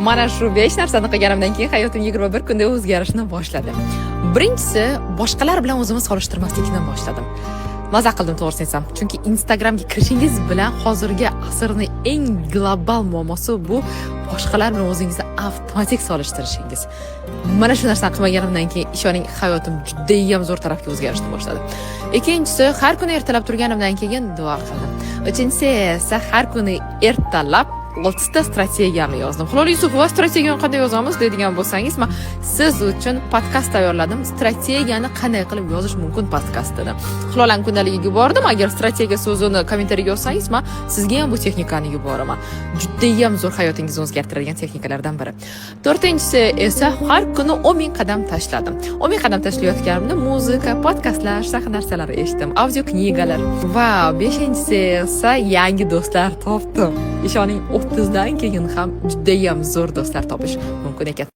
Mana shu 5 narsani qilganimdan keyin hayotim 21 kunda o'zgarishni boshladi. Birinchisi, boshqalar bilan o'zimni solishtirmaslikdan boshladim. Maza qildim to'g'risini aytsam. Chunki Instagramga kirishingiz bilan hozirgi asrning eng global muammosi bu boshqalar bilan o'zingizni avtomatik solishtirishingiz. Mana shu narsani qilmaganimdan keyin ishoning hayotim juda ham zo'r tarafga o'zgarishni boshladi. Ikkinchisi, har kuni ertalab turganimdan keyin duo qildim. Uchinchisi esa har kuni ertalab 6 ta strategiyani yozdim. Hilol Yusufova, strategiyani qanday yozamiz deydigan bo'lsangiz, men siz uchun podkast tayyorladim. Strategiyani qanday qilib yozish mumkin podkastida. Hilolning kundaligiga bordim. Agar strategiya so'zini kommentariyga yozsangiz, men sizga ham bu texnikani yuboraman. Juda ham zo'r hayotingizni o'zgartiradigan texnikalardan biri. To'rtinchisi esa har kuni 10,000 qadam tashladim. 10,000 qadam tashlayotganimda muzika, podkastlar, shunaqa narsalar eshitdim, audio knigalar va beshinchisi esa yangi do'stlar topdim. Ishoning 30 dan keyin ham juda ham zo'r do'stlar topish mumkin ekan.